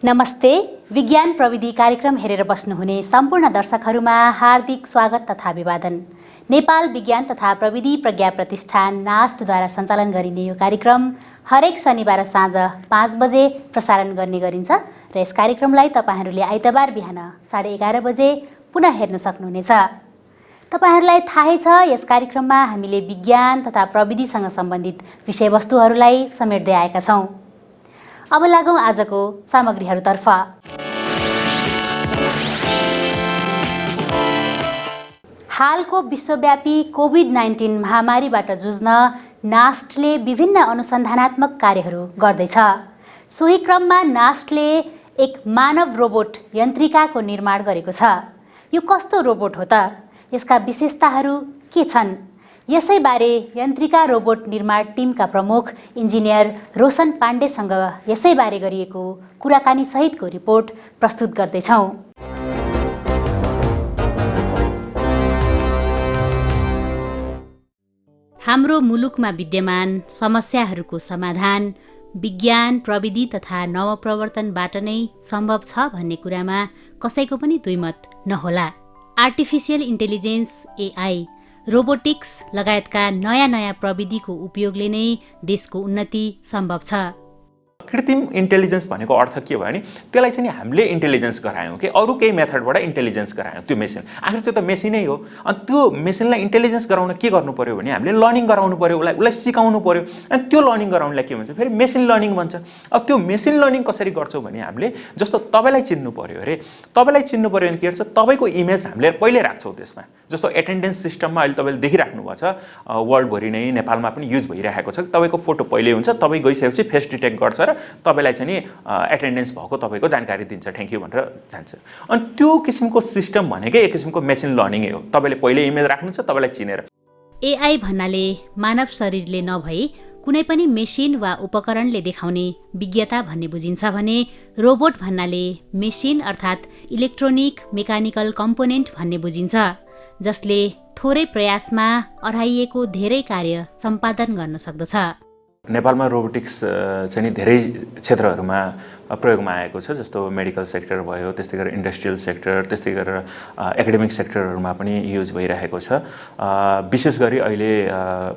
नमस्ते। विज्ञान प्रविधि कार्यक्रम हेरेर बस्नुहुने सम्पूर्ण दर्शकहरूमा हार्दिक स्वागत तथा अभिवादन। नेपाल विज्ञान तथा प्रविधि प्रज्ञा प्रतिष्ठान नास्टद्वारा सञ्चालन गरिने यो कार्यक्रम हरेक शनिबार साँझ 5 बजे प्रसारण गर्ने गरिन्छ र यस कार्यक्रमलाई तपाईहरूले आइतबार बिहान 11:30 बजे पुनः हेर्न सक्नुहुनेछ। तपाईहरूलाई थाहै छ यस कार्यक्रममा हामीले विज्ञान तथा प्रविधिसँग सम्बन्धित विषयवस्तुहरूलाई समेट्दै आएका छौँ। अब लागौँ आजको सामग्रीहरूतर्फ। हालको विश्वव्यापी कोभिड-19 महामारीबाट जुझ्न नास्टले विभिन्न अनुसन्धानात्मक कार्यहरू गर्दैछ। सोही क्रममा नास्टले एक मानव रोबोट यन्त्रिकाको निर्माण गरेको छ। यो कस्तो रोबोट हो त? यसका विशेषताहरू के छन्? यसैबारे यन्त्रिका रोबोट निर्माण टिमका प्रमुख इन्जिनियर रोशन पाण्डेसँग यसैबारे गरिएको कुराकानी सहितको रिपोर्ट प्रस्तुत गर्दैछौँ। हाम्रो मुलुकमा विद्यमान समस्याहरूको समाधान विज्ञान प्रविधि तथा नवप्रवर्तनबाट नै सम्भव छ भन्ने कुरामा कसैको पनि दुईमत नहोला। आर्टिफिसियल इन्टेलिजेन्स एआई, रोबोटिक्स लगायतका नयाँ प्रविधिको उपयोगले नै देशको उन्नति सम्भव छ। कृत्रिम इन्टेलिजेन्स भनेको अर्थ के भयो भने त्यसलाई चाहिँ हामीले इन्टेलिजेन्स गरायौँ कि अरू केही मेथडबाट इन्टेलिजेन्स गरायौँ त्यो मेसिन। आखिर त्यो त मेसिनै हो। अनि त्यो मेसिनलाई इन्टेलिजेन्स गराउन के गर्नु पर्यो भने हामीले लर्निङ गराउनु पर्यो, उसलाई सिकाउनु पर्यो। अनि त्यो लर्निङ गराउनलाई के भन्छ? फेरि मेसिन लर्निङ भन्छ। अब त्यो मेसिन लर्निङ कसरी गर्छौँ भने हामीले जस्तो तपाईँलाई चिन्नु पर्यो अरे, तपाईँलाई चिन्नु पर्यो भने के गर्छ? तपाईँको इमेज हामीले पहिले राख्छौँ त्यसमा। जस्तो एटेन्डेन्स सिस्टममा अहिले तपाईँले देखिराख्नु भएको छ, वर्ल्डभरि नै नेपालमा पनि युज भइरहेको छ। तपाईँको फोटो पहिले हुन्छ, तपाईँ गइसकेपछि फेस डिटेक्ट गर्छ र तपाईँलाई चाहिँ नि एटेन्डेन्स भएको तपाईँको जानकारी दिन्छ, थ्याङ्क यू भनेर जान्छ। अनि त्यो किसिमको सिस्टम भनेकै एक किसिमको मेसिन लर्निङै हो। तपाईँले पहिले इमेज राख्नुहुन्छ, तपाईँलाई चिनेर। एआई भन्नाले मानव शरीरले नभई कुनै पनि मेसिन वा उपकरणले देखाउने विज्ञता भन्ने बुझिन्छ भने रोबोट भन्नाले मेसिन अर्थात् इलेक्ट्रोनिक मेकानिकल कम्पोनेन्ट भन्ने बुझिन्छ, जसले थोरै प्रयासमा अराइएको धेरै कार्य सम्पादन गर्न सक्दछ। नेपालमा रोबोटिक्स चाहिँ नि धेरै क्षेत्रहरूमा प्रयोगमा आएको छ। जस्तो मेडिकल सेक्टर भयो, त्यस्तै गरेर इन्डस्ट्रियल सेक्टर, त्यस्तै गरेर एकाडेमिक सेक्टरहरूमा पनि युज भइरहेको छ। विशेष गरी अहिले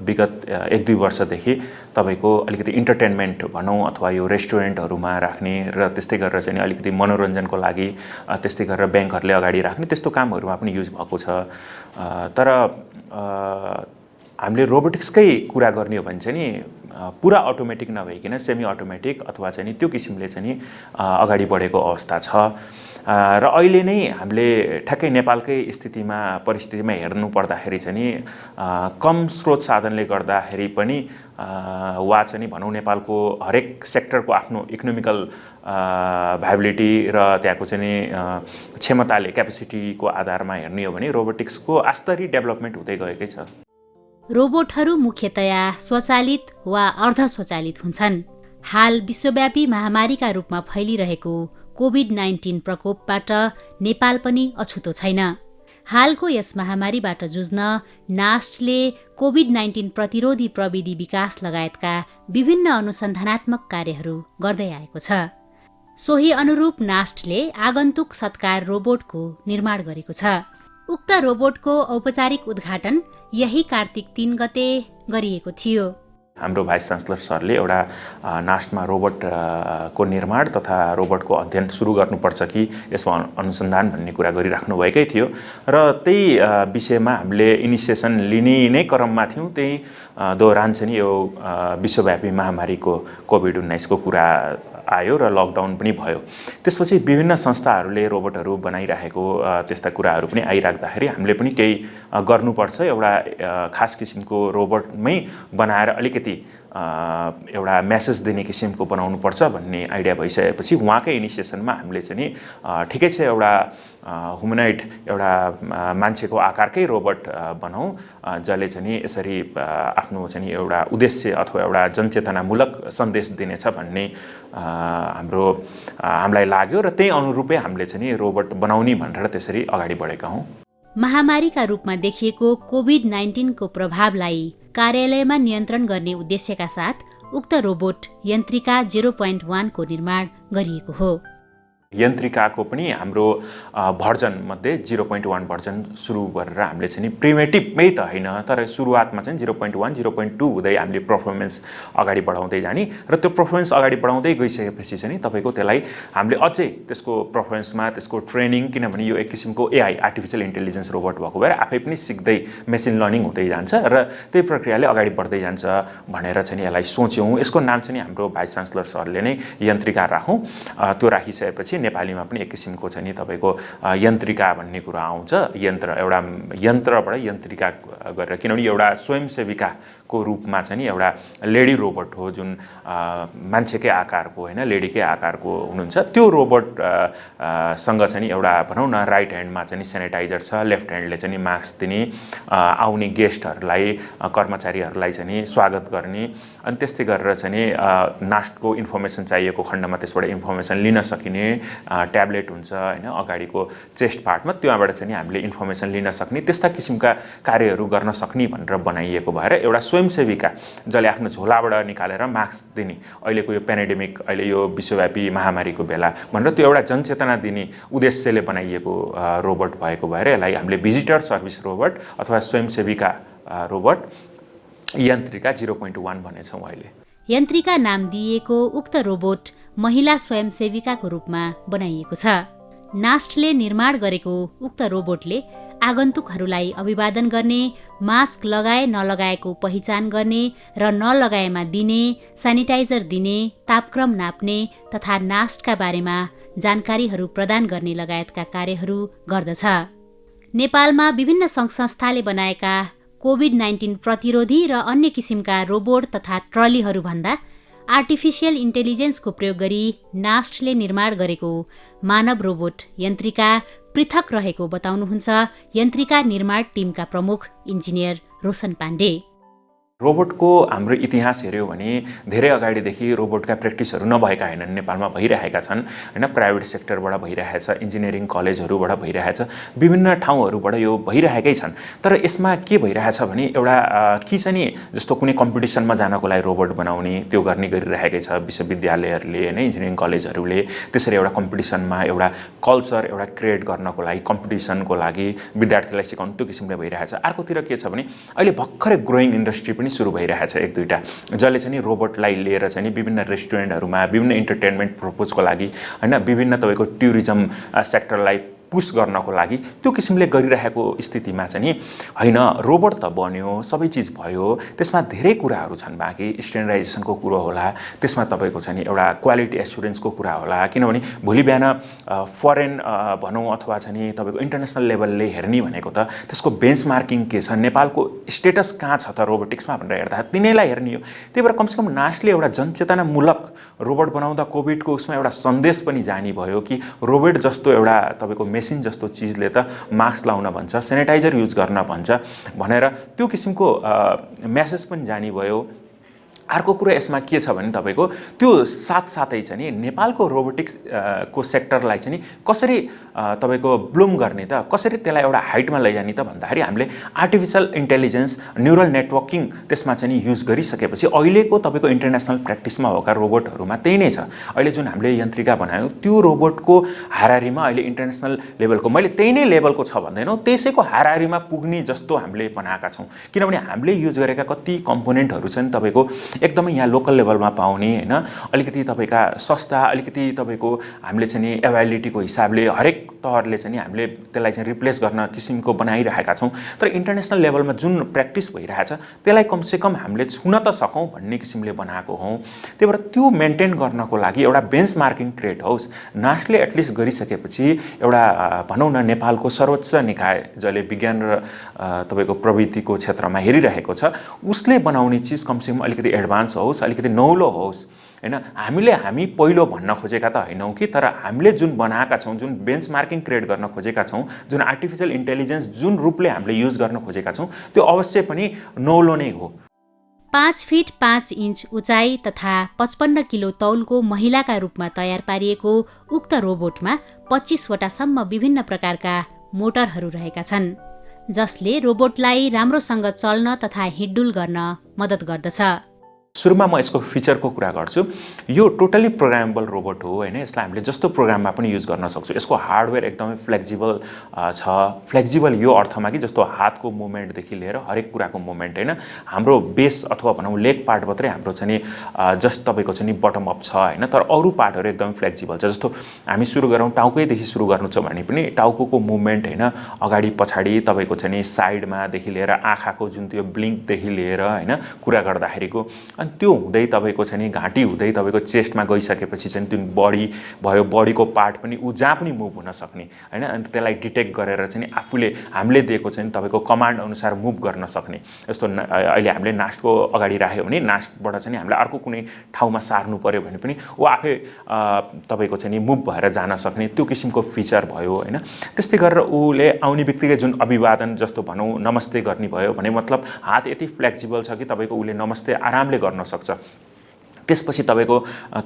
विगत 1-2 वर्षदेखि तपाईँको अलिकति इन्टरटेनमेन्ट भनौँ अथवा यो रेस्टुरेन्टहरूमा राख्ने र त्यस्तै गरेर चाहिँ अलिकति मनोरञ्जनको लागि त्यस्तै गरेर ब्याङ्कहरूले अगाडि राख्ने त्यस्तो कामहरूमा पनि युज भएको छ। तर हामीले रोबोटिक्सकै कुरा गर्ने हो भने चाहिँ नि पुरा अटोमेटिक नभइकन सेमी अटोमेटिक अथवा चाहिँ नि त्यो किसिमले चाहिँ नि अगाडि बढेको अवस्था छ। र अहिले नै हामीले ठ्याक्कै नेपालकै परिस्थितिमा हेर्नु पर्दाखेरि चाहिँ नि कम स्रोत साधनले गर्दाखेरि पनि वा चाहिँ नि भनौँ नेपालको हरेक सेक्टरको आफ्नो इकोनोमिकल भाइबिलिटी र त्यहाँको चाहिँ नि क्षमताले क्यापेसिटीको आधारमा हेर्ने हो भने रोबोटिक्सको आस्तरी डेभलपमेन्ट हुँदै गएकै छ। रोबोटहरू मुख्यतया स्वचालित वा अर्धस्वचालित हुन्छन्। हाल विश्वव्यापी महामारीका रूपमा फैलिरहेको कोभिड-19 प्रकोपबाट नेपाल पनि अछुतो छैन। हालको यस महामारीबाट जुझ्न नास्टले कोभिड-19 प्रतिरोधी प्रविधि विकास लगायतका विभिन्न अनुसन्धानात्मक कार्यहरू गर्दै आएको छ। सोही अनुरूप नास्टले आगन्तुक सत्कार रोबोटको निर्माण गरेको छ। उक्त रोबोटको औपचारिक उद्घाटन यही कार्तिक 3 गते गरिएको थियो। हाम्रो भाइस चान्सलर सरले एउटा नास्टमा रोबोटको निर्माण तथा रोबोटको अध्ययन सुरु गर्नुपर्छ कि यसमा अनुसन्धान भन्ने कुरा गरिराख्नु भएकै थियो र त्यही विषयमा हामीले इनिसिएसन लिने नै क्रममा थियौँ। त्यही दौरान चाहिँ नि यो विश्वव्यापी महामारीको कोभिड-19 को कुरा आयो र लकडाउन पनि भयो। त्यसपछि विभिन्न संस्थाहरूले रोबोटहरू बनाइरहेको त्यस्ता कुराहरू पनि आइराख्दाखेरि हामीले पनि केही गर्नुपर्छ। एउटा खास किसिमको रोबोटमै बनाएर अलिकति एउटा मेसेज दिने किसिमको बनाउनुपर्छ भन्ने आइडिया भइसकेपछि उहाँकै इनिसिएसनमा हामीले चाहिँ नि ठिकै छ एउटा ह्युमनोइड एउटा मान्छेको आकारकै रोबोट बनाऊँ जसले चाहिँ नि यसरी आफ्नो चाहिँ नि एउटा उद्देश्य अथवा एउटा जनचेतनामूलक सन्देश दिनेछ भन्ने हामीलाई लाग्यो र त्यही अनुरूपै हामीले चाहिँ नि रोबोट बनाउने भनेर त्यसरी अगाडि बढेका हौँ। महामारीका रूपमा देखिएको कोभिड-19 को प्रभावलाई कार्यालयमा नियन्त्रण गर्ने उद्देश्यका साथ उक्त रोबोट यन्त्रिका 0.1 को निर्माण गरिएको हो। यन्त्रिकाको पनि हाम्रो भर्जनमध्ये 0.1 भर्जन सुरु गरेर हामीले चाहिँ प्रिमेटिभमै त होइन तर सुरुवातमा चाहिँ 0.1 0.2 हुँदै हामीले पर्फर्मेन्स अगाडि बढाउँदै जाने र त्यो पर्फर्मेन्स अगाडि बढाउँदै गइसकेपछि चाहिँ तपाईँको त्यसलाई हामीले अझै त्यसको पर्फर्मेन्समा त्यसको ट्रेनिङ किनभने यो एक किसिमको एआई आर्टिफिसियल इन्टेलिजेन्स रोबोट भएको भएर आफै पनि सिक्दै मेसिन लर्निङ हुँदै जान्छ र त्यही प्रक्रियाले अगाडि बढ्दै जान्छ भनेर चाहिँ यसलाई सोच्यौँ। यसको नाम चाहिँ हाम्रो भाइस चान्सलर सरले नै यन्त्रिका राखौँ। त्यो राखिसकेपछि नेपालीमा पनि एक किसिमको चाहिँ तपाईँको यन्त्रिका भन्ने कुरा आउँछ। एउटा यन्त्रबाट यन्त्रिका गरेर किनभने एउटा स्वयंसेविकाको रूपमा चाहिँ एउटा लेडी रोबोट हो जुन मान्छेकै आकारको होइन लेडीकै आकारको हुनुहुन्छ। त्यो रोबोट सँग चाहिँ एउटा भनौँ न राइट ह्यान्डमा चाहिँ सेनिटाइजर छ, लेफ्ट ह्यान्डले चाहिँ मास्क दिने, आउने गेस्टहरूलाई कर्मचारीहरूलाई चाहिँ स्वागत गर्ने अनि त्यस्तै गरेर चाहिँ नास्टको इन्फर्मेसन चाहिएको खण्डमा त्यसबाट इन्फर्मेसन लिन सकिने ट्याब्लेट हुन्छ होइन अगाडिको चेस्ट पार्टमा त्यहाँबाट चाहिँ हामीले इन्फर्मेसन लिन सक्ने त्यस्ता किसिमका कार्यहरू गर्न सक्ने भनेर बनाइएको भएर एउटा स्वयंसेविका जसले आफ्नो झोलाबाट निकालेर मास्क दिने अहिलेको यो पेन्डेमिक अहिले यो विश्वव्यापी महामारीको बेला भनेर त्यो एउटा जनचेतना दिने उद्देश्यले बनाइएको रोबोट भएको भएर यसलाई हामीले भिजिटर सर्भिस रोबोट अथवा स्वयंसेविका रोबोट यन्त्रिका 0.1 भनेछौँ। अहिले यन्त्रिका नाम दिइएको उक्त रोबोट महिला स्वयंसेविकाको रूपमा बनाइएको छ। नास्टले निर्माण गरेको उक्त रोबोटले आगन्तुकहरूलाई अभिवादन गर्ने, मास्क लगाए नलगाएको पहिचान गर्ने र नलगाएमा दिने, सेनिटाइजर दिने, तापक्रम नाप्ने तथा नास्टका बारेमा जानकारीहरू प्रदान गर्ने लगायतका कार्यहरू गर्दछ। नेपालमा विभिन्न सङ्घ-संस्थाले बनाएका कोभिड-19 प्रतिरोधी र अन्य किसिमका रोबोट तथा ट्रलीहरूभन्दा आर्टिफिसियल इन्टेलिजेन्सको प्रयोग गरी नास्टले निर्माण गरेको मानव रोबोट यन्त्रिका पृथक रहेको बताउनुहुन्छ यन्त्रिका निर्माण टिमका प्रमुख इन्जिनियर रोशन पाण्डे। रोबोटको हाम्रो इतिहास हेऱ्यो भने धेरै अगाडिदेखि रोबोटका प्र्याक्टिसहरू नभएका होइनन्, नेपालमा भइरहेका छन् होइन। प्राइभेट सेक्टरबाट भइरहेछ, इन्जिनियरिङ कलेजहरूबाट भइरहेछ, विभिन्न ठाउँहरूबाट यो भइरहेकै छन्। तर यसमा के भइरहेछ भने एउटा कि चाहिँ नि जस्तो कुनै कम्पिटिसनमा जानको लागि रोबोट बनाउने त्यो गर्ने गरिरहेकै छ विश्वविद्यालयहरूले होइन, इन्जिनियरिङ कलेजहरूले। त्यसरी एउटा कम्पिटिसनमा एउटा कल्चर एउटा क्रिएट गर्नको लागि कम्पिटिसनको लागि विद्यार्थीलाई सिकाउनु त्यो किसिमले भइरहेछ। अर्कोतिर के छ भने अहिले भर्खरै ग्रोइङ इन्डस्ट्री पनि सुरु भइरहेछ एक दुईवटा जसले चाहिँ रोबोटलाई लिएर चाहिँ विभिन्न रेस्टुरेन्टहरूमा विभिन्न इन्टरटेनमेन्ट पर्पजको लागि होइन विभिन्न तपाईँको टुरिज्म सेक्टरलाई पुस गर्नको लागि त्यो किसिमले गरिरहेको स्थितिमा चाहिँ होइन रोबोट त बन्यो सबै चिज भयो, त्यसमा धेरै कुराहरू छन् बाँकी स्ट्यान्डर्डाइजेसनको कुरो होला, त्यसमा तपाईँको चाहिँ एउटा क्वालिटी एस्युरेन्सको कुरा होला। किनभने भोलि बिहान फरेन भनौँ अथवा चाहिँ तपाईँको इन्टरनेसनल लेभलले हेर्ने भनेको त त्यसको बेन्चमार्किङ के छ, नेपालको स्टेटस कहाँ छ त रोबोटिक्समा भनेर हेर्दा तिनैलाई हेर्ने हो। त्यही भएर कमसेकम नास्टले एउटा जनचेतनामूलक रोबोट बनाउँदा कोभिडको उसमा एउटा सन्देश पनि जाने भयो कि रोबोट जस्तो एउटा तपाईँको मेसिन जस्तो चिजले त मास्क लाउन भन्छ, सेनिटाइजर युज गर्न भन्छ भनेर त्यो किसिमको मेसेज पनि जाने भयो। अर्को कुरा यसमा के छ भने तपाईँको त्यो साथसाथै चाहिँ नेपालको रोबोटिक्स को सेक्टरलाई चाहिँ कसरी तपाईँको ब्लुम गर्ने त, कसरी त्यसलाई एउटा हाइटमा लैजाने त भन्दाखेरि हामीले आर्टिफिसियल इन्टेलिजेन्स न्युरल नेटवर्किङ त्यसमा चाहिँ युज गरिसकेपछि अहिलेको तपाईँको इन्टरनेसनल प्र्याक्टिसमा भएका रोबोटहरूमा त्यही नै छ। अहिले जुन हामीले यन्त्रिका बनायौँ त्यो रोबोटको हारारीमा अहिले इन्टरनेसनल लेभलको मैले त्यही नै लेभलको छ भन्दैनौँ, त्यसैको हारारीमा पुग्ने जस्तो हामीले बनाएका छौँ। किनभने हामीले युज गरेका कति कम्पोनेन्टहरू छन् तपाईँको एकदमै यहाँ लोकल लेभलमा पाउने होइन, अलिकति तपाईँका सस्ता, अलिकति तपाईँको हामीले चाहिँ एभाइलिटीको हिसाबले हरेक तहरले चाहिँ हामीले त्यसलाई चाहिँ रिप्लेस गर्न किसिमको बनाइरहेका छौँ। तर इन्टरनेसनल लेभलमा जुन प्र्याक्टिस भइरहेछ त्यसलाई कमसेकम हामीले छुन त सकौँ भन्ने किसिमले बनाएको हौँ। त्यही भएर त्यो मेन्टेन गर्नको लागि एउटा बेन्चमार्किङ क्रिएट होस्। नास्टले एटलिस्ट गरिसकेपछि एउटा भनौँ न नेपालको सर्वोच्च निकाय जसले विज्ञान र तपाईँको प्रविधिको क्षेत्रमा हेरिरहेको छ उसले बनाउने चिज कमसेकम अलिकति एडभान्स होस्, अलिकति नौलो होस् होइन। हामी पहिलो भन्न खोजेका त होइनौँ कि, तर हामीले जुन बनाएका छौँ, जुन बेन्चमार्किङ क्रिएट गर्न खोजेका छौँ, जुन आर्टिफिसियल इन्टेलिजेन्स जुन रूपले हामीले युज गर्न खोजेका छौँ त्यो अवश्य पनि नौलो नै हो। 5 फिट 5 इन्च उचाइ तथा 55 किलो तौलको महिलाका रूपमा तयार पारिएको उक्त रोबोटमा 25 वटासम्म विभिन्न प्रकारका मोटरहरू रहेका छन् जसले रोबोटलाई राम्रोसँग चल्न तथा हिँडडुल गर्न मद्दत गर्दछ। सुरुमा म यसको फिचरको कुरा गर्छु। यो टोटली प्रोग्रामेबल रोबोट हो हैन, यसलाई हामीले जस्तो प्रोग्राममा पनि युज गर्न सक्छौँ। यसको हार्डवेयर एकदमै फ्लेक्सिबल छ। फ्लेक्सिबल यो अर्थमा कि जस्तो हातको मुभमेन्टदेखि लिएर हरेक कुराको मुभमेन्ट हैन, हाम्रो बेस अथवा भनौँ लेग पार्ट मात्रै हाम्रो चाहिँ नि जस्ट तपाईँको चाहिँ नि बटम अप छ हैन, तर अरू पार्टहरू एकदमै फ्लेक्सिबल छ। जस्तो हामी सुरु गरौँ टाउकैदेखि सुरु गर्नु छ भने पनि टाउकोको मुभमेन्ट हैन, अगाडि पछाडि तपाईँको चाहिँ नि साइडमादेखि लिएर आँखाको जुन त्यो ब्लिङ्कदेखि लिएर हैन कुरा गर्दाखेरिको, अनि त्यो हुँदै तपाईँको चाहिँ नि घाँटी हुँदै तपाईँको चेस्टमा गइसकेपछि चाहिँ त्यो बडी भयो, बडीको पार्ट पनि ऊ जहाँ पनि मुभ हुन सक्ने हैन, अनि त्यसलाई डिटेक्ट गरेर चाहिँ नि आफूले हामीले दिएको चाहिँ तपाईँको कमान्ड अनुसार मुभ गर्न सक्ने। जस्तो अहिले हामीले नास्टको अगाडि राख्यो भने नास्टबाट चाहिँ हामीले अर्को कुनै ठाउँमा सार्नु पर्यो भने पनि ऊ आफै तपाईँको चाहिँ नि मुभ भएर जान सक्ने त्यो किसिमको फिचर भयो हैन। त्यस्तै गरेर ऊले आउने बित्तिकै जुन अभिवादन जस्तो भनौँ नमस्ते गर्ने भयो भने मतलब हात यति फ्लेक्सिबल छ कि तपाईँको ऊले नमस्ते आरामले गर्न सक्छ। त्यसपछि तपाईँको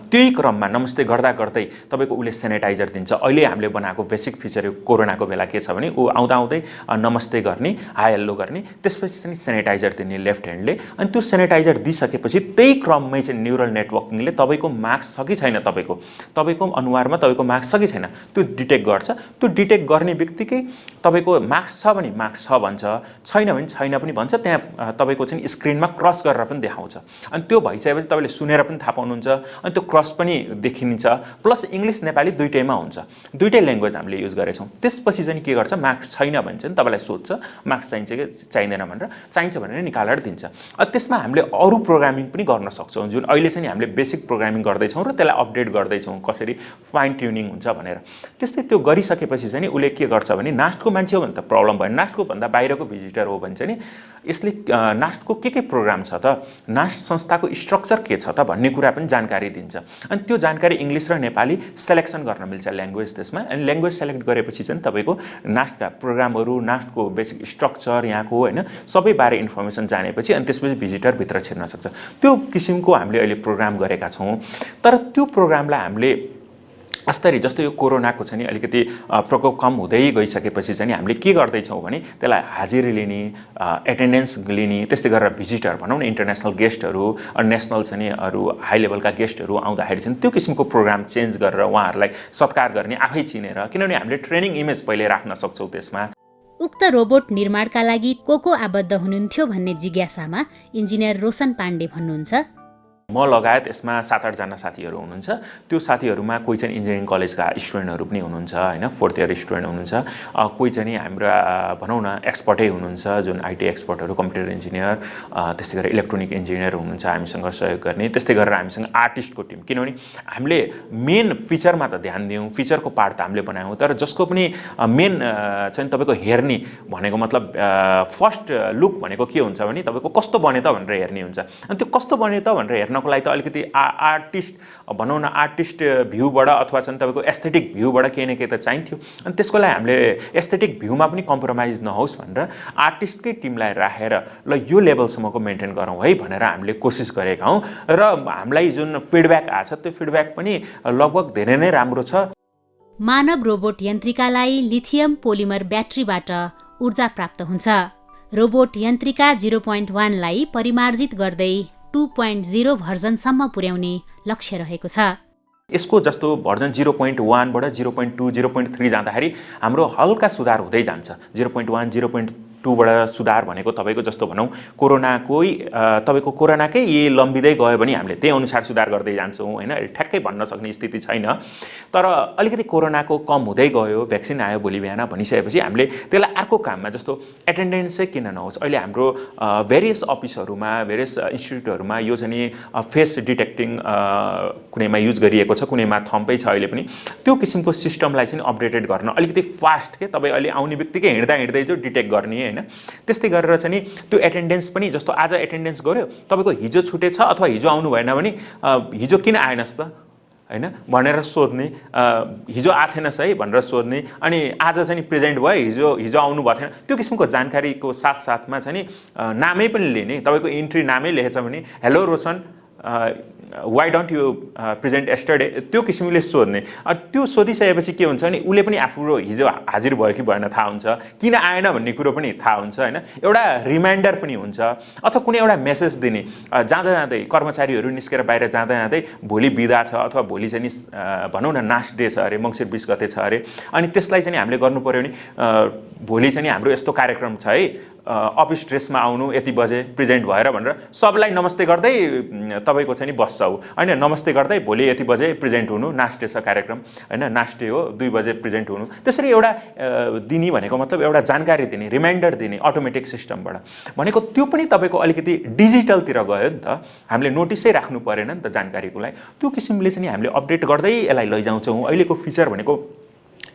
त्यही क्रममा नमस्ते गर्दा गर्दै तपाईँको उसले सेनिटाइजर दिन्छ। अहिले हामीले बनाएको बेसिक फिचर यो कोरोनाको बेला के छ भने ऊ आउँदा आउँदै नमस्ते गर्ने, हाई हेल्लो गर्ने, त्यसपछि चाहिँ सेनिटाइजर दिने लेफ्ट ह्यान्डले। अनि त्यो सेनिटाइजर दिइसकेपछि त्यही क्रममै चाहिँ न्युरल नेटवर्किङले तपाईँको मास्क छ कि छैन, तपाईँको अनुहारमा तपाईँको मास्क छ कि छैन त्यो डिटेक्ट गर्छ। त्यो डिटेक्ट गर्ने बित्तिकै तपाईँको मास्क छ भने मास्क छ भन्छ, छैन भने छैन पनि भन्छ। त्यहाँ तपाईँको चाहिँ स्क्रिनमा क्रस गरेर पनि देखाउँछ। अनि त्यो भइसकेपछि तपाईँले सुनेर पनि थाहा पाउनुहुन्छ, अनि त्यो क्रस पनि देखिन्छ। प्लस इङ्ग्लिस नेपाली दुइटैमा हुन्छ, दुइटै ल्याङ्ग्वेज हामीले युज गरेछौँ। त्यसपछि चाहिँ के गर्छ, मार्क्स छैन भने चाहिँ तपाईँलाई सोध्छ मार्क्स चाहिन्छ कि चाहिँदैन भनेर, चाहिन्छ भनेर निकालेर दिन्छ। त्यसमा हामीले अरू प्रोग्रामिङ पनि गर्न सक्छौँ, जुन अहिले चाहिँ हामीले बेसिक प्रोग्रामिङ गर्दैछौँ र त्यसलाई अपडेट गर्दैछौँ कसरी फाइन ट्युनिङ हुन्छ भनेर। त्यस्तै त्यो गरिसकेपछि चाहिँ उसले के गर्छ भने नास्टको मान्छे हो भने त प्रब्लम भएन, नास्टको भन्दा बाहिरको भिजिटर हो भने चाहिँ यसले नास्टको के प्रोग्राम छ त, नास्ट संस्थाको स्ट्रक्चर के छ त भन्ने कुरा पनि जानकारी दिन्छ। अनि त्यो जानकारी इङ्ग्लिस र नेपाली सेलेक्सन गर्न मिल्छ ल्याङ्ग्वेज त्यसमा। अनि ल्याङ्ग्वेज सेलेक्ट गरेपछि चाहिँ तपाईँको नास्टका प्रोग्रामहरू, नास्टको बेसिक स्ट्रक्चर यहाँको होइन सबै बारे इन्फर्मेसन जानेपछि अनि त्यसपछि भिजिटर भित्र छिर्न सक्छ। त्यो किसिमको हामीले अहिले प्रोग्राम गरेका छौँ। तर त्यो प्रोग्रामलाई हामीले यस्तरी जस्तो यो कोरोनाको चाहिँ अलिकति प्रकोप कम हुँदै गइसकेपछि चाहिँ हामीले के गर्दैछौँ भने त्यसलाई हाजिरी लिने, एटेन्डेन्स लिने, त्यस्तै गरेर भिजिटर भनौँ न इन्टरनेसनल गेस्टहरू, नेसनल चाहिँ अरू हाई लेभलका गेस्टहरू आउँदाखेरि चाहिँ त्यो किसिमको प्रोग्राम चेन्ज गरेर उहाँहरूलाई सत्कार गर्ने आफै चिनेर, किनभने हामीले ट्रेनिङ इमेज पहिले राख्न सक्छौँ त्यसमा। उक्त रोबोट निर्माणका लागि को आबद्ध हुनुहुन्थ्यो भन्ने जिज्ञासामा इन्जिनियर रोशन पाण्डे भन्नुहुन्छ, म लगायत यसमा 7-8 जना साथीहरू हुनुहुन्छ। त्यो साथीहरूमा कोही चाहिँ इन्जिनियरिङ कलेजका स्टुडेन्टहरू पनि हुनुहुन्छ हैन, 4th इयर स्टुडेन्ट हुनुहुन्छ। कोही चाहिँ हाम्रा भनौँ न एक्सपर्टै हुनुहुन्छ, जुन आइटी एक्सपर्टहरू, कम्प्युटर इन्जिनियर, त्यस्तै गरेर इलेक्ट्रोनिक इन्जिनियर हुनुहुन्छ हामीसँग सहयोग गर्ने। त्यस्तै गरेर हामीसँग आर्टिस्टको टिम, किनभने हामीले मेन फिचरमा त ध्यान दियौँ, फिचरको पार्ट त हामीले बनायौँ, तर जसको पनि मेन चाहिँ तपाईँको हेर्ने भनेको मतलब फर्स्ट लुक भनेको के हुन्छ भने तपाईँको कस्तो बन्यो त भनेर हेर्ने हुन्छ। अनि त्यो कस्तो बन्यो त भनेर हेर्नको लागि त अलिकति आर्टिस्ट भनौँ न आर्टिस्ट भ्यूबाट अथवा चाहिँ तपाईँको एस्थेटिक भ्यूबाट केही न केही त चाहिन्थ्यो। अनि त्यसको लागि हामीले एस्थेटिक भ्यूमा पनि कम्प्रोमाइज नहोस् भनेर आर्टिस्टकै टिमलाई राखेर ल यो लेभलसम्मको मेन्टेन गरौँ है भनेर हामीले कोसिस गरेका हौँ। र हामीलाई जुन फिडब्याक आएको छ त्यो फिडब्याक पनि लगभग धेरै नै राम्रो छ। मानव रोबोट यन्त्रिकालाई लिथियम पोलिमर ब्याट्रीबाट ऊर्जा प्राप्त हुन्छ। रोबोट यन्त्रिका 0.1लाई परिमार्जित गर्दै 2.0 भर्जनसम्म पुर्याउने लक्ष्य रहेको छ। यसको जस्तो भर्जन 0.1 बाट 0.2, 0.3 जाँदाखेरि हाम्रो हल्का सुधार हुँदै जान्छ। 0.1, 0.2 बाट सुधार भनेको तपाईँको जस्तो भनौँ तपाईँको कोरोनाकै यही लम्बिँदै गयो भने हामीले त्यही अनुसार सुधार गर्दै जान्छौँ होइन, ठ्याक्कै भन्न सक्ने स्थिति छैन। तर अलिकति कोरोनाको कम हुँदै गयो, भ्याक्सिन आयो भोलि बिहान भनिसकेपछि हामीले त्यसलाई अर्को काममा जस्तो एटेन्डेन्स चाहिँ किन नहोस्, अहिले हाम्रो भेरियस अफिसहरूमा, भेरियस इन्स्टिट्युटहरूमा यो चाहिँ नि फेस डिटेक्टिङ कुनैमा युज गरिएको छ, कुनैमा थम्पै छ अहिले पनि। त्यो किसिमको सिस्टमलाई चाहिँ अपडेटेड गर्न अलिकति फास्ट के तपाईँ अहिले आउने बित्तिकै हिँड्दै जो डिटेक्ट गर्ने होइन। त्यस्तै गरेर चाहिँ नि त्यो एटेन्डेन्स पनि जस्तो आज एटेन्डेन्स गर्यो, तपाईँको हिजो छुटेछ अथवा हिजो आउनु भएन भने हिजो किन आएनस् त होइन भनेर सोध्ने, हिजो आएनस् है भनेर सोध्ने, अनि आज चाहिँ प्रेजेन्ट भयो, हिजो आउनु भएको थिएन, त्यो किसिमको जानकारीको साथसाथमा चाहिँ नि नामै पनि लिने। तपाईँको इन्ट्री नामै लेखेछ भने hello Roshan why don't you present yesterday, त्यो किसिमले सोध्ने। त्यो सोधिसकेपछि के हुन्छ भने उसले पनि आफ्नो हिजो हाजिर भयो कि भएन थाहा हुन्छ, किन आएन भन्ने कुरो पनि थाहा हुन्छ होइन। एउटा रिमाइन्डर पनि हुन्छ, अथवा कुनै एउटा मेसेज दिने, जाँदा जाँदै कर्मचारीहरू निस्केर बाहिर जाँदा जाँदै भोलि बिदा छ अथवा भोलि चाहिँ नि भनौँ न नास्ट डे छ अरे, मङ्सिर 20 गते छ अरे, अनि त्यसलाई चाहिँ हामीले गर्नु पऱ्यो भने भोलि चाहिँ हाम्रो यस्तो कार्यक्रम छ है, अफिस ड्रेसमा आउनु, यति बजे प्रेजेन्ट भएर भनेर सबलाई नमस्ते गर्दै तपाईँको चाहिँ नि बस्छ होइन, नमस्ते गर्दै भोलि यति बजे प्रेजेन्ट हुनु, नास्टे छ कार्यक्रम होइन, नास्टे हो 2 बजे प्रेजेन्ट हुनु। त्यसरी एउटा दिने भनेको मतलब एउटा जानकारी दिने, रिमाइन्डर दिने अटोमेटिक सिस्टमबाट भनेको त्यो पनि तपाईँको अलिकति डिजिटलतिर गयो नि त। हामीले नोटिसै राख्नु परेन नि त जानकारीको लागि। त्यो किसिमले चाहिँ हामीले अपडेट गर्दै यसलाई लैजाउँछौँ। अहिलेको फिचर भनेको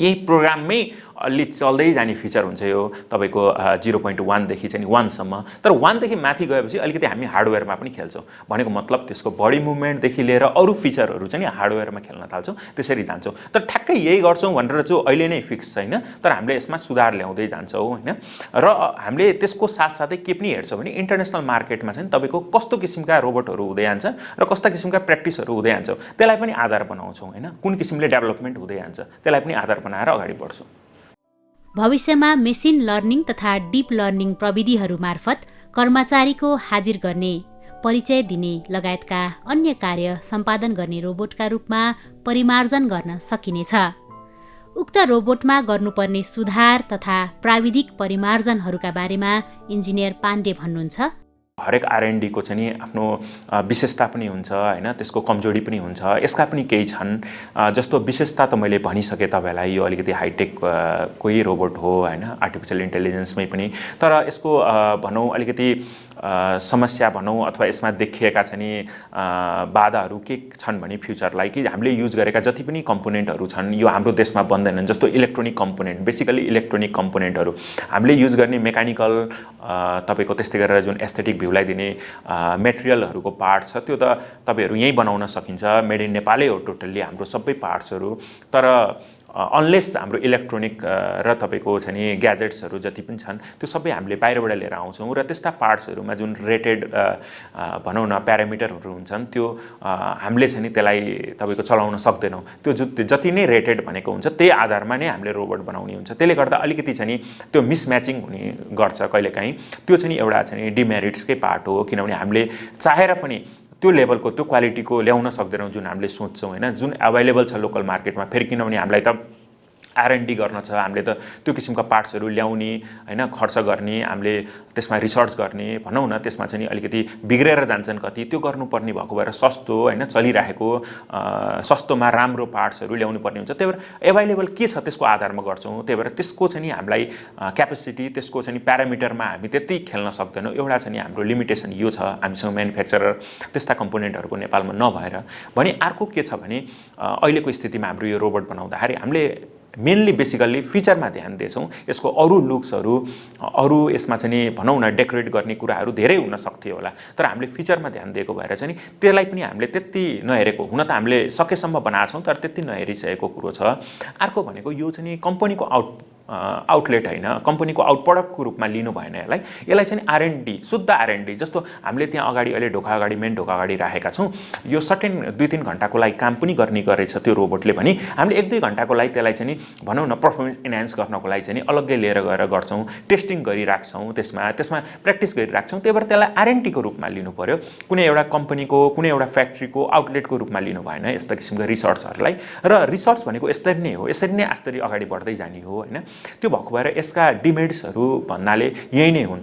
यही प्रोग्राममै अलि चल्दै जाने फिचर हुन्छ यो तपाईँको 0.1 देखि चाहिँ 1 सम्म। तर 1 देखि माथि गएपछि अलिकति हामी हार्डवेयरमा पनि खेल्छौँ, भनेको मतलब त्यसको बडी मुभमेन्टदेखि लिएर अरू फिचरहरू चाहिँ हार्डवेयरमा खेल्न थाल्छौँ, त्यसरी जान्छौँ। तर ठ्याक्कै यही गर्छौँ भनेर जो अहिले नै फिक्स छैन, तर हामीले यसमा सुधार ल्याउँदै जान्छौँ होइन। र हामीले त्यसको साथसाथै के पनि हेर्छौँ भने इन्टरनेसनल मार्केटमा चाहिँ तपाईँको कस्तो किसिमका रोबोटहरू हुँदै जान्छ र कस्ता किसिमका प्र्याक्टिसहरू हुँदै जान्छौँ, त्यसलाई पनि आधार बनाउँछौँ होइन। कुन किसिमले डेभलपमेन्ट हुँदै जान्छ त्यसलाई पनि आधार बनाएर अगाडि बढ्छौँ। भविष्यमा मेसिन लर्निङ तथा डिप लर्निङ प्रविधिहरू मार्फत कर्मचारीको हाजिर गर्ने, परिचय दिने लगायतका अन्य कार्य सम्पादन गर्ने रोबोटका रूपमा परिमार्जन गर्न सकिनेछ। उक्त रोबोटमा गर्नुपर्ने सुधार तथा प्राविधिक परिमार्जनहरूका बारेमा इन्जिनियर पाण्डे भन्नुहुन्छ। हरेक R&D को चाहिँ नि आफ्नो विशेषता पनि हुन्छ होइन, त्यसको कमजोरी पनि हुन्छ, यसका पनि केही छन्। जस्तो विशेषता त मैले भनिसकेँ तपाईँलाई, यो अलिकति हाइटेक कोही रोबोट हो होइन, आर्टिफिसियल इन्टेलिजेन्समै पनि। तर यसको भनौँ अलिकति समस्या भनौँ अथवा यसमा देखिएका चाहिँ नि बाधाहरू के छन् भने फ्युचरलाई कि हामीले युज गरेका जति पनि कम्पोनेन्टहरू छन् यो हाम्रो देशमा बन्दैनन्। जस्तो इलेक्ट्रोनिक कम्पोनेन्ट, बेसिकली इलेक्ट्रोनिक कम्पोनेन्टहरू हामीले युज गर्ने मेकानिकल तपाईँको त्यस्तै गरेर जुन एस्थेटिक भ्यूलाई दिने मेटेरियलहरूको पार्ट छ त्यो त तपाईँहरू यहीँ बनाउन सकिन्छ, मेड इन नेपालै हो टोटल्ली हाम्रो सबै पार्ट्सहरू। तर अनलेस हाम्रो इलेक्ट्रोनिक र तपाईँको चाहिँ नि ग्याजेट्सहरू जति पनि छन् त्यो सबै हामीले बाहिरबाट लिएर आउँछौँ र त्यस्ता पार्ट्सहरूमा जुन रेटेड भनौँ न प्यारामिटरहरू हुन्छन् त्यो हामीले चाहिँ नि त्यसलाई तपाईँको चलाउन सक्दैनौँ। त्यो जति नै रेटेड भनेको हुन्छ त्यही आधारमा नै हामीले रोबोट बनाउने हुन्छ। त्यसले गर्दा अलिकति चाहिँ नि त्यो मिसम्याचिङ हुने गर्छ कहिलेकाहीँ। त्यो चाहिँ नि एउटा चाहिँ नि डिमेरिट्सकै पार्ट हो, किनभने हामीले चाहेर पनि त्यो लेभलको त्यो क्वालिटीको ल्याउन सक्दैनौँ जुन हामीले सोच्छौँ होइन, जुन अभाइलेबल छ लोकल मार्केटमा। फेरि किनभने हामीलाई त R&D गर्न छ, हामीले त त्यो किसिमका पार्ट्सहरू ल्याउने होइन, खर्च गर्ने, हामीले त्यसमा रिसर्च गर्ने भनौँ न, त्यसमा चाहिँ नि अलिकति बिग्रेर जान्छन् कति, त्यो गर्नुपर्ने भएको भएर सस्तो होइन चलिरहेको सस्तोमा राम्रो पार्ट्सहरू ल्याउनु पर्ने हुन्छ। त्यही भएर एभाइलेबल के छ त्यसको आधारमा गर्छौँ। त्यही भएर त्यसको चाहिँ नि हामीलाई क्यापेसिटी, त्यसको चाहिँ नि प्यारामिटरमा हामी त्यति खेल्न सक्दैनौँ। एउटा चाहिँ नि हाम्रो लिमिटेसन यो छ, हामीसँग म्यानुफ्याक्चरर त्यस्ता कम्पोनेन्टहरूको नेपालमा नभएर। भने अर्को के छ भने अहिलेको स्थितिमा हाम्रो यो रोबोट बनाउँदाखेरि हामीले मेनली बेसिकल्ली फिचरमा ध्यान दिएछौँ। यसको अरू लुक्सहरू, अरू यसमा चाहिँ नि भनौँ न डेकोरेट गर्ने कुराहरू धेरै हुन सक्थ्यो होला, तर हामीले फिचरमा ध्यान दिएको भएर चाहिँ नि त्यसलाई पनि हामीले त्यति नहेरेको। हुन त हामीले सकेसम्म बनाएको छौँ तर त्यति नहेरिसकेको कुरो छ। अर्को भनेको यो चाहिँ नि कम्पनीको आउटलेट होइन, कम्पनीको आउटप्रडक्टको रूपमा लिनु भएन यसलाई चाहिँ R&D, शुद्ध R&D। जस्तो हामीले त्यहाँ अगाडि अहिले ढोका अगाडि मेन ढोका अगाडि राखेका छौँ, यो सर्टेन 2-3 घन्टाको लागि काम पनि गर्ने गरेछ त्यो रोबोटले भने हामीले 1-2 घन्टाको लागि त्यसलाई चाहिँ नि भनौँ न पर्फर्मेन्स इन्हान्स गर्नको लागि चाहिँ नि अलग्गै लिएर गएर गर्छौँ, टेस्टिङ गरिराख्छौँ, त्यसमा प्र्याक्टिस गरिराख्छौँ। त्यही भएर त्यसलाई R&D को रूपमा लिनु पर्यो, कुनै एउटा कम्पनीको कुनै एउटा फ्याक्ट्रीको आउटलेटको रूपमा लिनु भएन यस्ता किसिमका रिसर्चहरूलाई। र रिसर्च भनेको यसरी नै हो, यसरी नै आस्ते अगाडि बढ्दै जाने हो होइन। त्यो भएको भएर यसका डिमेरिट्सहरू भन्नाले यही नै हुन्।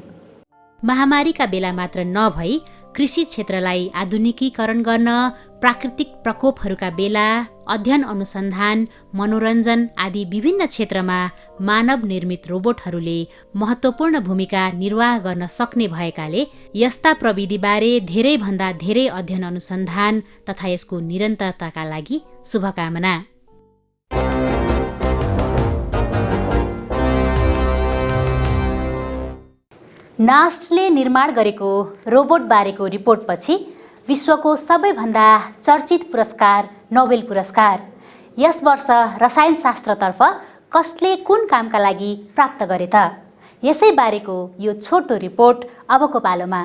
महामारीका बेला मात्र नभई कृषि क्षेत्रलाई आधुनिकीकरण गर्न, प्राकृतिक प्रकोपहरूका बेला अध्ययन अनुसन्धान, मनोरञ्जन आदि विभिन्न क्षेत्रमा मानव निर्मित रोबोटहरूले महत्त्वपूर्ण भूमिका निर्वाह गर्न सक्ने भएकाले यस्ता प्रविधिबारे धेरैभन्दा धेरै अध्ययन अनुसन्धान तथा यसको निरन्तरताका लागि शुभकामना। नास्टले निर्माण गरेको रोबोट बारेको रिपोर्टपछि विश्वको सबैभन्दा चर्चित पुरस्कार नोबेल पुरस्कार यस वर्ष रसायनशास्त्रतर्फ कसले कुन कामका लागि प्राप्त गरे त? यसै बारेको यो छोटो रिपोर्ट अबको पालोमा।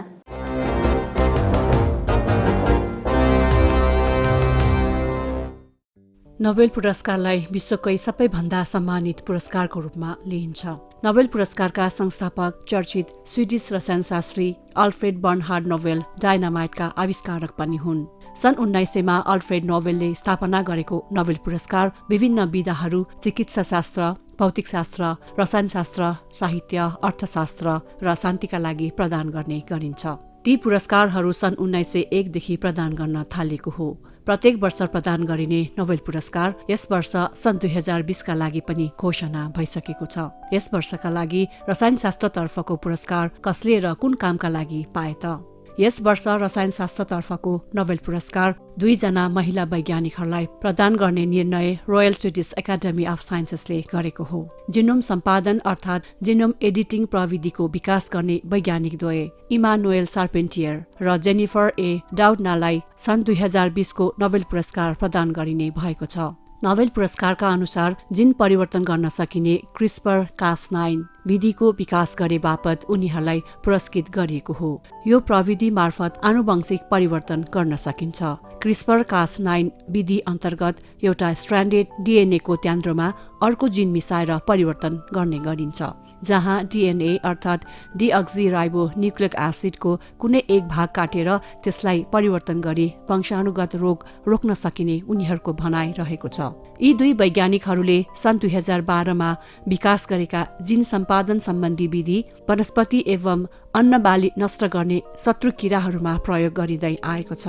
नोबेल पुरस्कारलाई विश्वकै सबैभन्दा सम्मानित पुरस्कारको रूपमा लिइन्छ। नोबेल पुरस्कारका संस्थापक चर्चित स्विडिश रसायनशास्त्री अल्फ्रेड बर्नहार्ड नोबेल डायनामाइटका आविष्कारक पनि हुन्। सन् 1900 अल्फ्रेड नोबेलले स्थापना गरेको नोबेल पुरस्कार विभिन्न विधाहरू चिकित्साशास्त्र, भौतिकशास्त्र, रसायनशास्त्र, साहित्य, अर्थशास्त्र र शान्तिका लागि प्रदान गर्ने गरिन्छ। ती पुरस्कारहरू सन् 1901 देखि प्रदान गर्न थालिएको हो। प्रत्येक वर्ष प्रदान गरिने नोबेल पुरस्कार यस वर्ष सन् 2020 का लागि पनि घोषणा भइसकेको छ। यस वर्षका लागि रसायनशास्त्रतर्फको पुरस्कार कसले र कुन कामका लागि पाए त? यस वर्ष रसायनशास्त्रतर्फको नोबेल पुरस्कार 2 जना महिला वैज्ञानिकहरूलाई प्रदान गर्ने निर्णय रोयल स्विडिश एकाडेमी अफ साइन्सेसले गरेको हो। जिनोम सम्पादन अर्थात् जिनोम एडिटिङ प्रविधिको विकास गर्ने वैज्ञानिकद्वय इमानुएल सार्पेन्टियर र जेनिफर ए डाउडनालाई सन् 2020 को नोबेल पुरस्कार प्रदान गरिने भएको छ। नोबेल पुरस्कारका अनुसार जिन परिवर्तन गर्न सकिने क्रिस्पर-कास9 विधिको विकास गरे बापत उनीहरूलाई पुरस्कृत गरिएको हो। यो प्रविधि मार्फत आनुवंशिक परिवर्तन गर्न सकिन्छ। क्रिस्पर-कास9 विधि अन्तर्गत एउटा स्ट्रान्डेड डीएनए को त्यान्द्रोमा अर्को जिन मिसाएर परिवर्तन गर्ने गरिन्छ। जहाँ डीएनए अर्थात् डिअक्सिराइबो न्युक्लिक एसिडको कुनै एक भाग काटेर त्यसलाई परिवर्तन गरी वंशानुगत रोग रोक्न सकिने उनीहरूको भनाइ रहेको छ। यी 2 वैज्ञानिकहरूले सन् 2012 मा विकास गरेका जिन सम्पादन सम्बन्धी विधि वनस्पति एवं अन्नबाली नष्ट गर्ने शत्रु किराहरूमा प्रयोग गरिँदै आएको छ।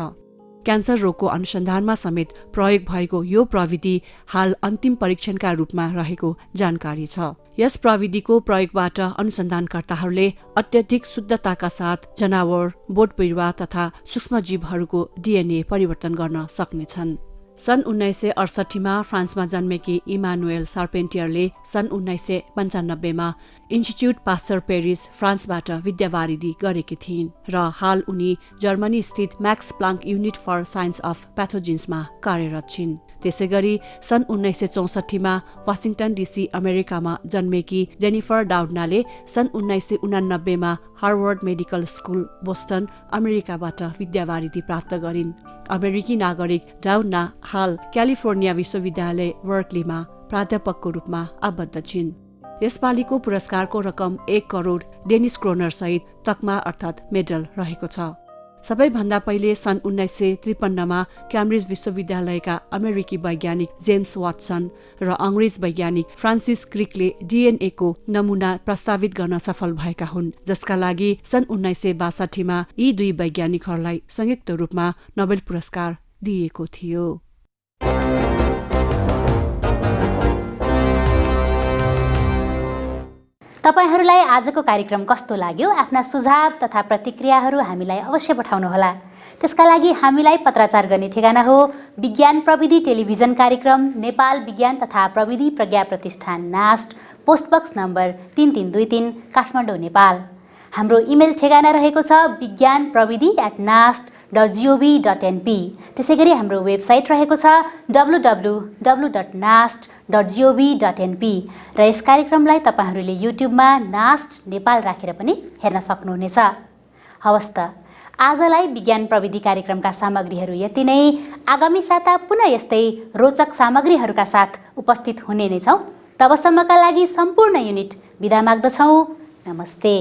क्यान्सर रोगको अनुसन्धानमा समेत प्रयोग भएको यो प्रविधि हाल अन्तिम परीक्षणका रूपमा रहेको जानकारी छ। यस प्रविधिको प्रयोगबाट अनुसन्धानकर्ताहरूले अत्यधिक शुद्धताका साथ जनावर, बोटबिरुवा तथा सूक्ष्मजीवहरूको डीएनए परिवर्तन गर्न सक्नेछन्। सन् 1968 मा फ्रान्समा जन्मेकी इमानुएल सार्पेन्टियरले सन् 1995 मा इन्स्टिच्युट पास्चर पेरिस फ्रान्सबाट विद्यावारिधि गरेकी थिइन् र हाल उनी जर्मनी स्थित Max Planck unit for science of प्याथोजिन्समा कार्यरत छिन्। त्यसैगरी सन् 1964 मा वाशिंटन डीसी अमेरिकामा जन्मेकी जेनिफर डाउडनाले सन् 1989 मा हार्वर्ड मेडिकल स्कुल बोस्टन अमेरिकाबाट विद्यावारिधि प्राप्त गरिन्। अमेरिकी नागरिक डाउडना हाल क्यालिफोर्निया विश्वविद्यालय बर्कलीमा प्राध्यापकको रूपमा आबद्ध छिन्। यसपालिको पुरस्कारको रकम 1 करोड डेनिस क्रोनर सहित तकमा अर्थात् मेडल रहेको छ। सबैभन्दा पहिले सन् 1953 मा क्याम्ब्रिज विश्वविद्यालयका अमेरिकी वैज्ञानिक जेम्स वाटसन र अंग्रेज वैज्ञानिक फ्रान्सिस क्रिकले डीएनए को नमूना प्रस्तावित गर्न सफल भएका हुन्, जसका लागि सन् 1962 मा यी 2 वैज्ञानिकहरूलाई संयुक्त रूपमा नोबेल पुरस्कार दिइएको थियो। तपाईहरूलाई आजको कार्यक्रम कस्तो लाग्यो? आफ्ना सुझाव तथा प्रतिक्रियाहरू हामीलाई अवश्य पठाउनुहोला। त्यसका लागि हामीलाई पत्राचार गर्ने ठेगाना हो विज्ञान प्रविधि टेलिभिजन कार्यक्रम, नेपाल विज्ञान तथा प्रविधि प्रज्ञा प्रतिष्ठान नास्ट, पोस्टबक्स नम्बर 3323 काठमाडौँ, नेपाल। हाम्रो इमेल ठेगाना रहेको छ vigyanpravidi@nast.gov.np। त्यसैगरी हाम्रो वेबसाइट रहेको छ www.nast.gov.np र यस कार्यक्रमलाई तपाईहरूले युट्युबमा नास्ट नेपाल राखेर पनि हेर्न सक्नुहुनेछ। हवस् त, आजलाई विज्ञान प्रविधि कार्यक्रमका सामग्रीहरू यति नै। आगामी साता पुनः यस्तै रोचक सामग्रीहरूका साथ उपस्थित हुने नै छौँ। तबसम्मका लागि सम्पूर्ण युनिट बिदा माग्दछौँ। नमस्ते।